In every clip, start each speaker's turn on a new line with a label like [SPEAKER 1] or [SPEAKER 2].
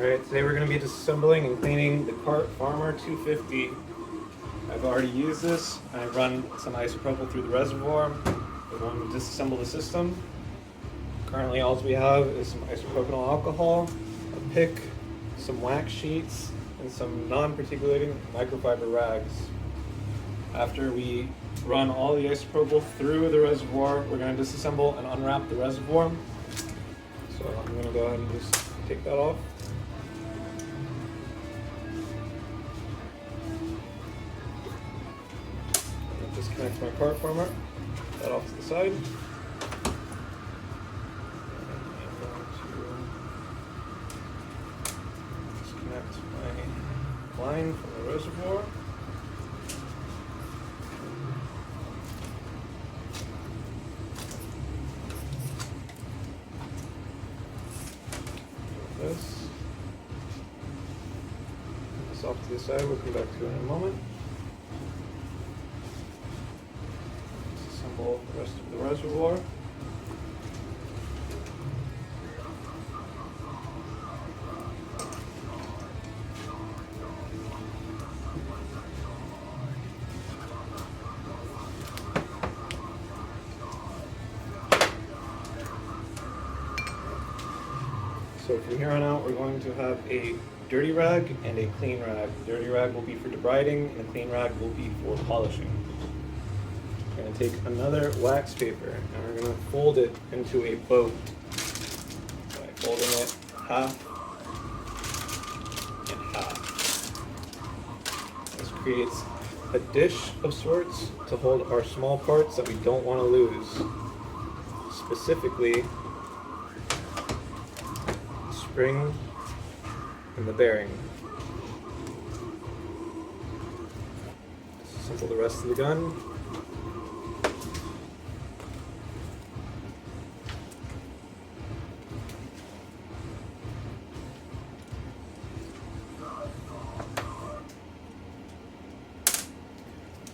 [SPEAKER 1] Alright, today we're going to be disassembling and cleaning the Cart Farmer 250. I've already used this. I've run some isopropyl through the reservoir. We're going to disassemble the system. Currently all we have is some isopropyl alcohol, a pick, some wax sheets, and some non-particulating microfiber rags. After we run all the isopropyl through the reservoir, we're going to disassemble and unwrap the reservoir. So I'm going to go ahead and just take that off. Disconnect my Cart Farmer, put that off to the side. And I'm going to disconnect my line from the reservoir. This off to the side, we'll come back to it in a moment. Disassemble the rest of the reservoir. So from here on out, we're going to have a dirty rag and a clean rag. The dirty rag will be for debriding, and the clean rag will be for polishing. We're going to take another wax paper, and we're going to fold it into a boat by folding it half and half. This creates a dish of sorts to hold our small parts that we don't want to lose. Specifically, spring and the bearing. Disassemble the rest of the gun.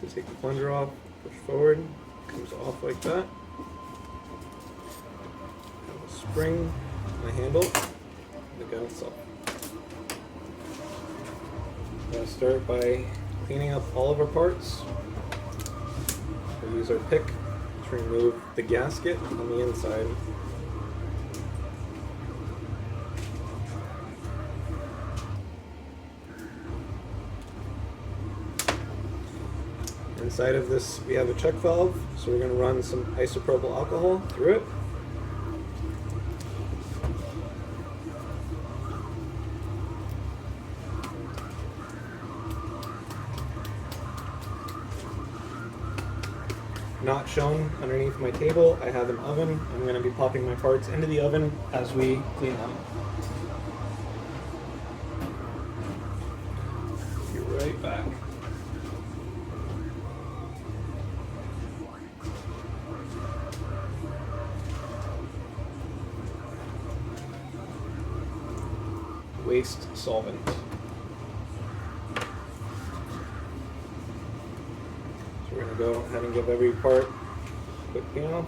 [SPEAKER 1] So take the plunger off, push forward, comes off like that. Have a spring on the handle. The gun itself. I'm going to start by cleaning up all of our parts. We'll use our pick to remove the gasket on the inside. Inside of this we have a check valve, so we're going to run some isopropyl alcohol through it. Not shown underneath my table, I have an oven. I'm going to be popping my parts into the oven as we clean them. Be right back. Waste solvent. We're going to go ahead and give every part a quick clean off.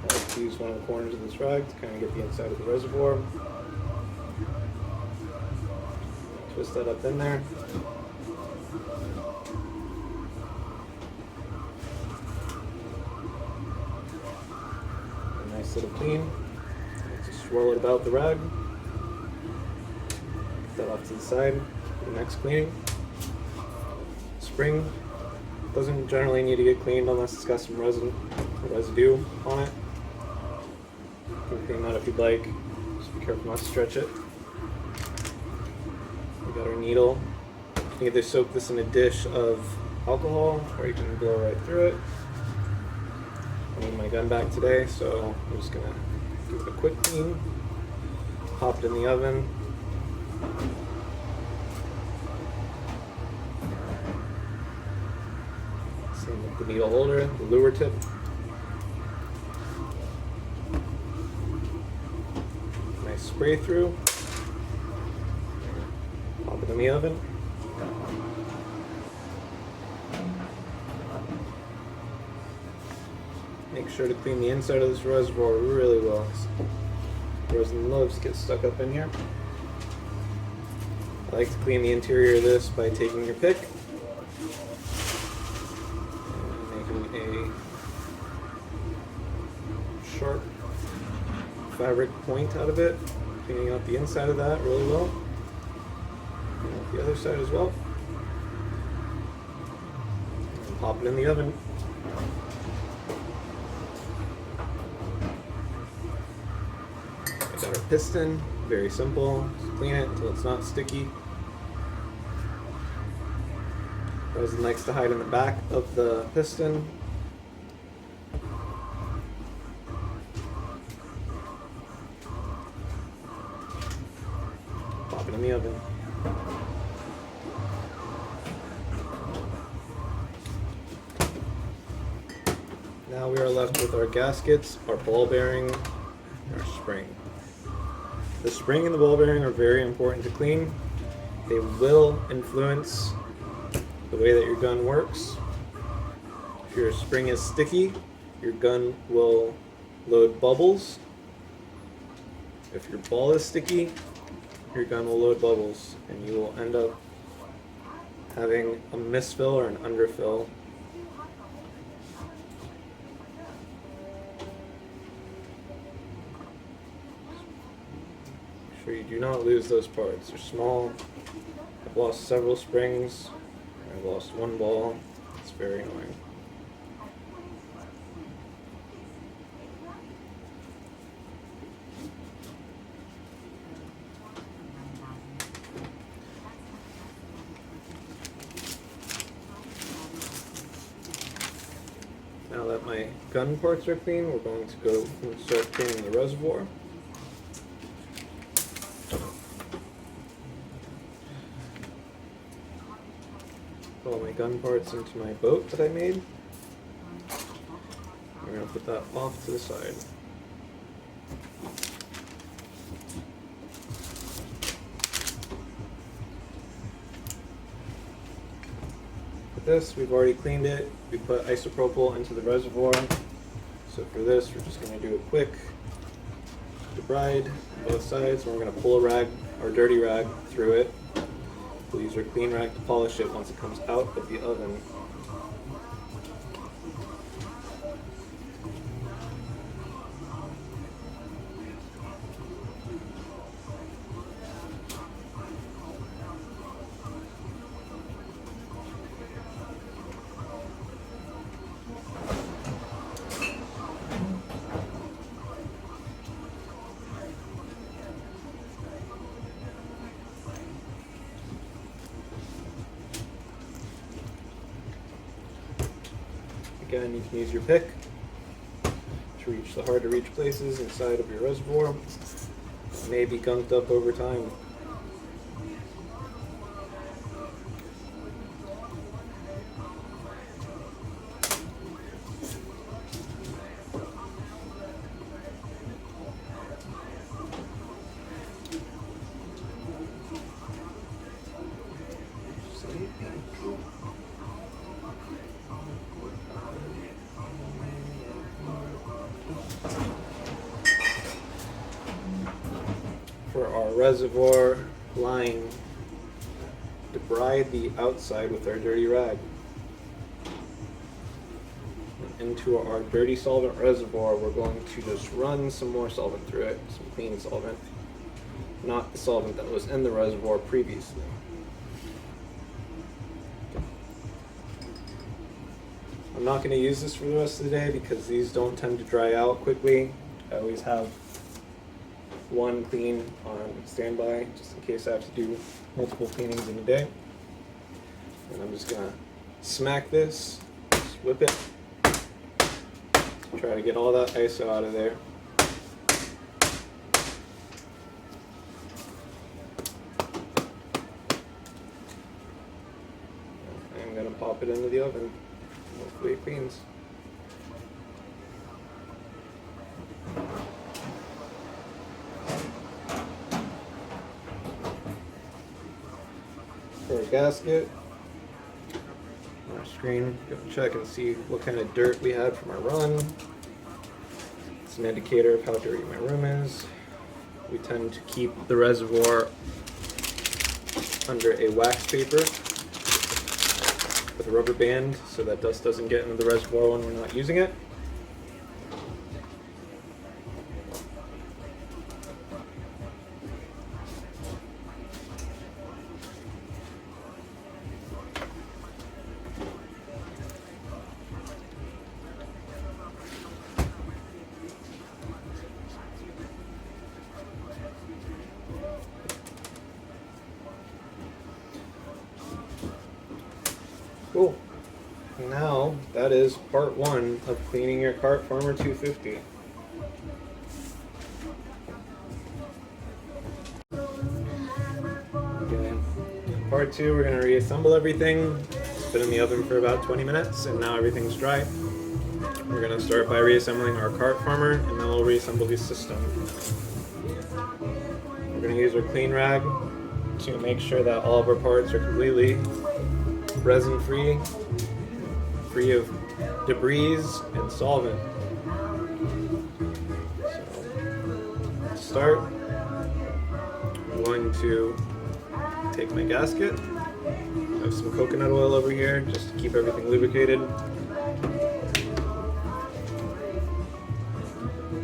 [SPEAKER 1] I like to use one of the corners of this rag to kind of get the inside of the reservoir. Twist that up in there. A nice little clean. Just swirl it about the rag. Get that off to the side. The next cleaning. Spring doesn't generally need to get cleaned unless it's got some residue on it. You can clean that if you'd like. Just be careful not to stretch it. We got our needle. You can either soak this in a dish of alcohol or you can blow right through it. I need my gun back today, so I'm just gonna give it a quick clean. Pop it in the oven. Same with the needle holder, the lure tip. Nice spray through. Pop it in the oven. Make sure to clean the inside of this reservoir really well. Resin loaves get stuck up in here. I like to clean the interior of this by taking your pick and making a sharp fabric point out of it, cleaning out the inside of that really well. Clean out the other side as well. And pop it in the oven. I got our piston, very simple. Just clean it until it's not sticky. Resin likes to hide in the back of the piston. Pop it in the oven. Now we are left with our gaskets, our ball bearing, and our spring. The spring and the ball bearing are very important to clean. They will influence the way that your gun works. If your spring is sticky, your gun will load bubbles. If your ball is sticky, your gun will load bubbles, and you will end up having a misfill or an underfill. Make sure you do not lose those parts. They're small. I've lost several springs. I've lost one ball. It's very annoying. Now that my gun parts are clean, we're going to go and start cleaning the reservoir. Put all my gun parts into my boat that I made. I'm going to put that off to the side. With this, we've already cleaned it. We put isopropyl into the reservoir. So for this, we're just going to do a quick debride on both sides. And we're going to pull a rag, or dirty rag, through it. We'll use our clean rag to polish it once it comes out of the oven. Again, you can use your pick to reach the hard to reach places inside of your reservoir. It may be gunked up over time. For our reservoir line, debride the outside with our dirty rag. And into our dirty solvent reservoir, we're going to just run some more solvent through it, some clean solvent, not the solvent that was in the reservoir previously. I'm not going to use this for the rest of the day because these don't tend to dry out quickly. I always have one clean on standby just in case I have to do multiple cleanings in a day. And I'm just gonna smack this, just whip it, try to get all that ISO out of there. I'm gonna pop it into the oven. Hopefully it cleans. For a gasket, on our screen, go check and see what kind of dirt we had from our run. It's an indicator of how dirty my room is. We tend to keep the reservoir under a wax paper with a rubber band so that dust doesn't get into the reservoir when we're not using it. Cool. Now that is part one of cleaning your Cart Farmer 250. Okay. Part two, we're going to reassemble everything. It's been in the oven for about 20 minutes and now everything's dry. We're going to start by reassembling our Cart Farmer and then we'll reassemble the system. We're going to use our clean rag to make sure that all of our parts are completely resin free, free of debris and solvent. So, to start, I'm going to take my gasket. I have some coconut oil over here just to keep everything lubricated.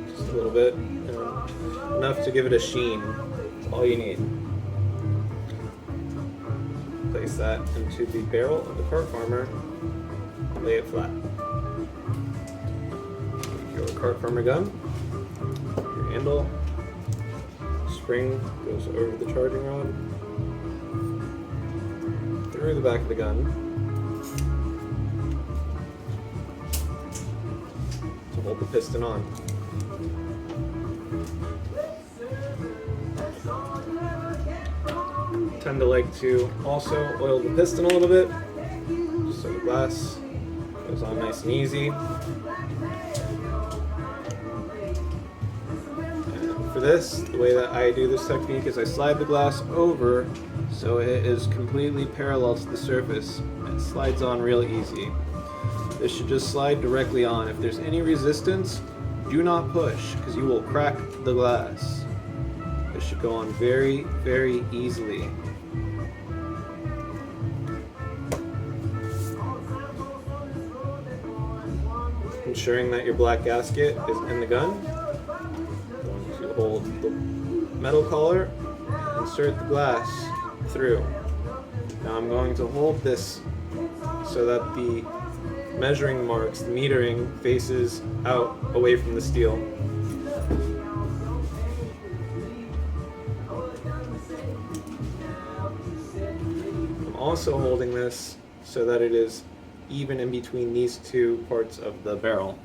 [SPEAKER 1] Just a little bit, enough to give it a sheen. That's all you need. Place that into the barrel of the Cart Farmer and lay it flat. Your Cart Farmer gun, your handle, spring goes over the charging rod, through the back of the gun, to hold the piston on. Tend to like to also oil the piston a little bit, just so the glass goes on nice and easy. And for this, the way that I do this technique is I slide the glass over so it is completely parallel to the surface. It slides on real easy. This should just slide directly on. If there's any resistance, do not push because you will crack the glass. This should go on very, very easily. Ensuring that your black gasket is in the gun. I'm going to hold the metal collar, insert the glass through. Now I'm going to hold this so that the measuring marks, the metering, faces out away from the steel. I'm also holding this so that it is even in between these two parts of the barrel.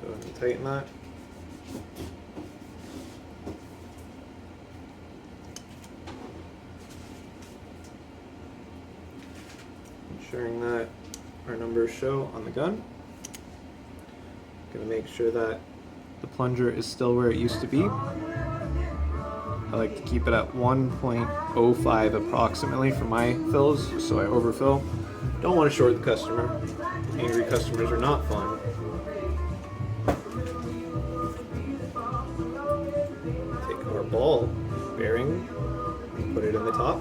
[SPEAKER 1] Go ahead and tighten that. Ensuring that our numbers show on the gun. Gonna make sure that the plunger is still where it used to be. I like to keep it at 1.05 approximately for my fills, so I overfill. Don't want to short the customer. Angry customers are not fun. Take our ball bearing and put it in the top.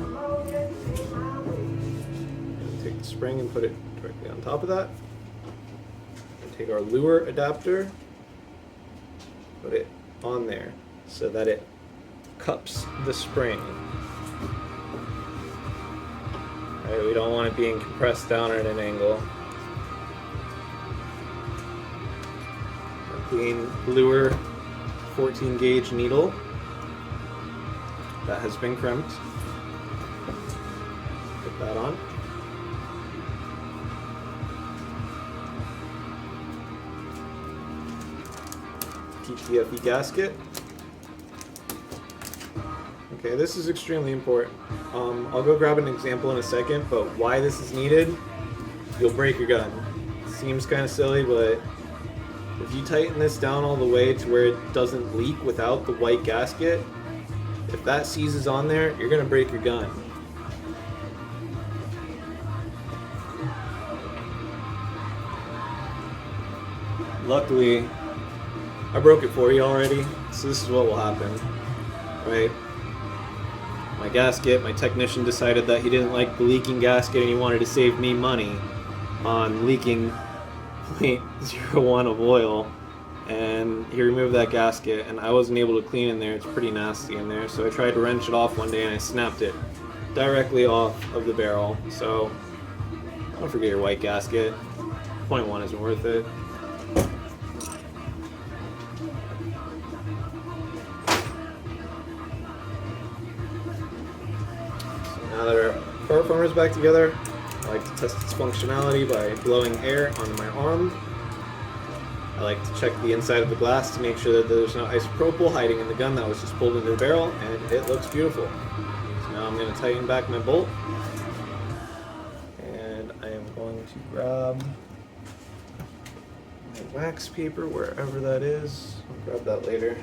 [SPEAKER 1] And take the spring and put it directly on top of that. And take our lure adapter, put it on there so that it cups the spring. Right, we don't want it being compressed down at an angle. A clean lure 14 gauge needle that has been crimped. Put that on. TTFE gasket. Okay, this is extremely important. I'll go grab an example in a second, but why this is needed, you'll break your gun. Seems kind of silly, but if you tighten this down all the way to where it doesn't leak without the white gasket, if that seizes on there, you're gonna break your gun. luckily, I broke it for you already, so this is what will happen, right? My gasket, my technician decided that he didn't like the leaking gasket and he wanted to save me money on leaking 0.01 of oil, and he removed that gasket and I wasn't able to clean in there. It's pretty nasty in there, so I tried to wrench it off one day and I snapped it directly off of the barrel. So don't forget your white gasket. 0.1 isn't worth it. Now that our part former is back together, I like to test its functionality by blowing air onto my arm. I like to check the inside of the glass to make sure that there's no isopropyl hiding in the gun that was just pulled into the barrel, and it looks beautiful. So now I'm going to tighten back my bolt, and I am going to grab my wax paper wherever that is. I'll grab that later.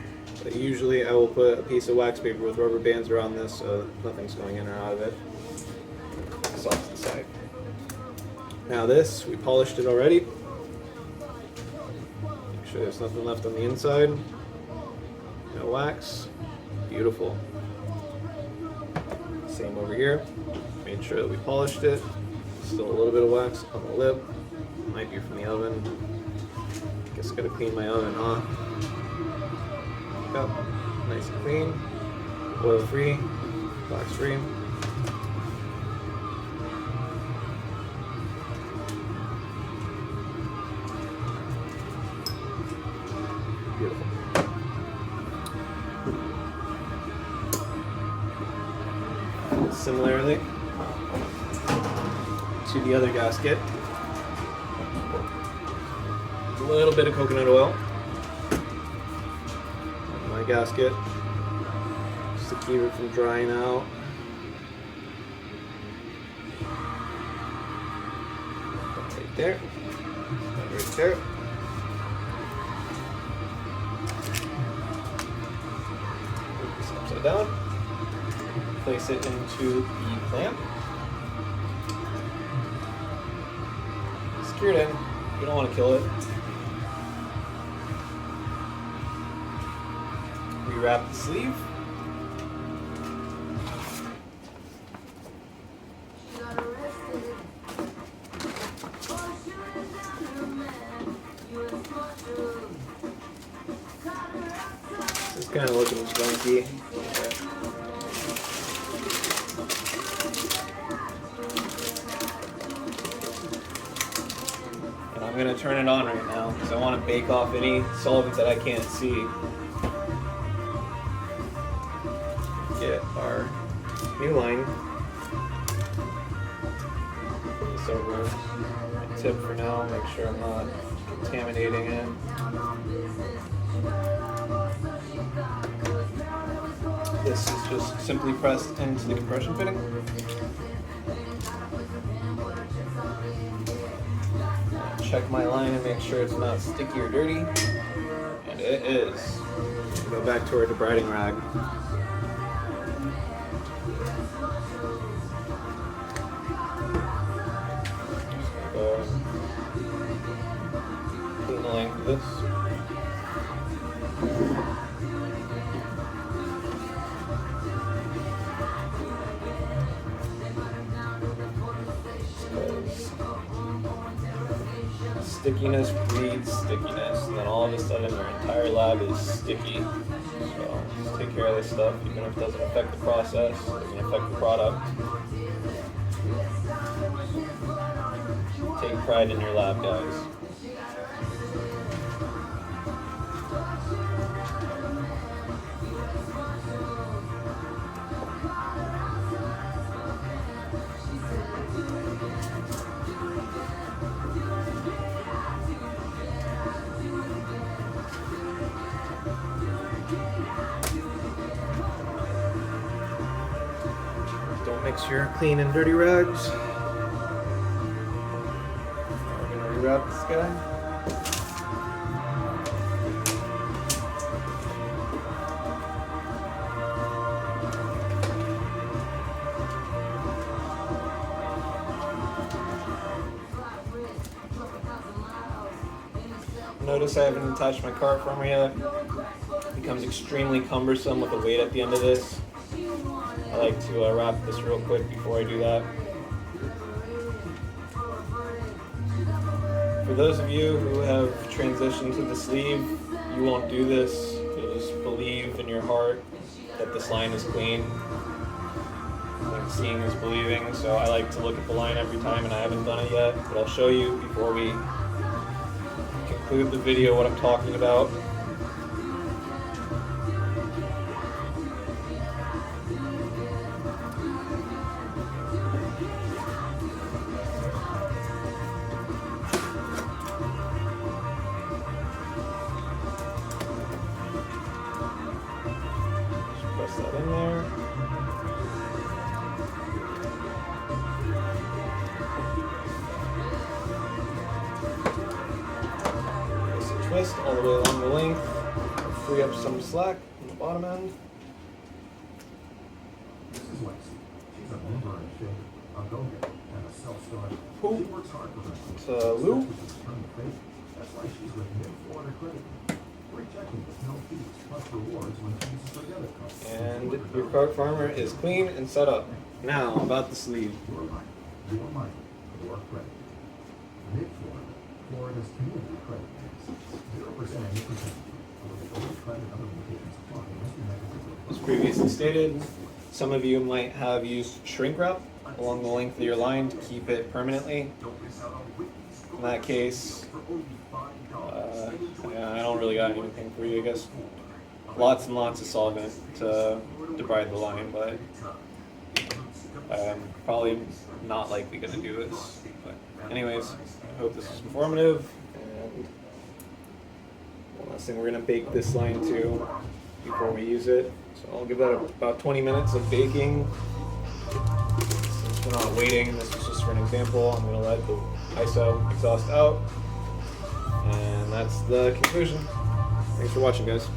[SPEAKER 1] But usually I will put a piece of wax paper with rubber bands around this so nothing's going in or out of it. It's off to the side. Now this, we polished it already. Make sure there's nothing left on the inside. No wax. Beautiful. Same over here. Made sure that we polished it. Still a little bit of wax on the lip. Might be from the oven. Guess I gotta clean my oven off. Up, nice and clean, oil free, wax free. Beautiful. Similarly to the other gasket, a little bit of coconut oil. Gasket just to keep it from drying out. Right there. Right there. Move this upside down. Place it into the clamp. Secure it in. You don't want to kill it. Wrap the sleeve. This is kind of looking funky. And I'm going to turn it on right now because I want to bake off any solvents that I can't see. Get our new line. Put this over my tip for now, make sure I'm not contaminating it. This is just simply pressed into the compression fitting. Check my line and make sure it's not sticky or dirty. And it is. Go back to our debriding rag. Clean the length of this. Stickiness breeds stickiness, and then all of a sudden your entire lab is sticky. So just take care of this stuff, even if it doesn't affect the process, it doesn't affect the product. Take pride in your lab, guys. Don't mix your clean and dirty rags. We're gonna rewrap this guy. Notice I haven't attached my cart farmer yet. It becomes extremely cumbersome with the weight at the end of this. I like to wrap this real quick before I do that. For those of you who have transitioned to the sleeve, you won't do this. You'll just believe in your heart that this line is clean. Like seeing is believing, so I like to look at the line every time, and I haven't done it yet, but I'll show you before we conclude the video what I'm talking about. Just press that in there. Twist all the way along the length, free up some slack on the bottom end.
[SPEAKER 2] This is Lacey. She's a member and shaker, a go-getter, and a self-starter.
[SPEAKER 1] Who?
[SPEAKER 2] She works hard for her.
[SPEAKER 1] It's Lou.
[SPEAKER 2] That's why she's with Mid-Florida Credit. Free checking with no fees, plus rewards when she uses her debit card.
[SPEAKER 1] And your cart farmer is clean and set up. Now about the sleeve.
[SPEAKER 2] Your money, your credit. Mid-Florida, Florida's community credit banks. 0% annual percentage. Credit other locations apply.
[SPEAKER 1] As previously stated, some of you might have used shrink wrap along the length of your line to keep it permanently. In that case, yeah, I don't really got anything for you, I guess. Lots and lots of solvent to debride the line, but I'm probably not likely going to do this. But anyways, I hope this was informative. And one last thing, we're going to bake this line too before we use it. So I'll give that about 20 minutes of baking. Since we're not waiting, this is just for an example. I'm going to let the ISO exhaust out. And that's the conclusion. Thanks for watching, guys.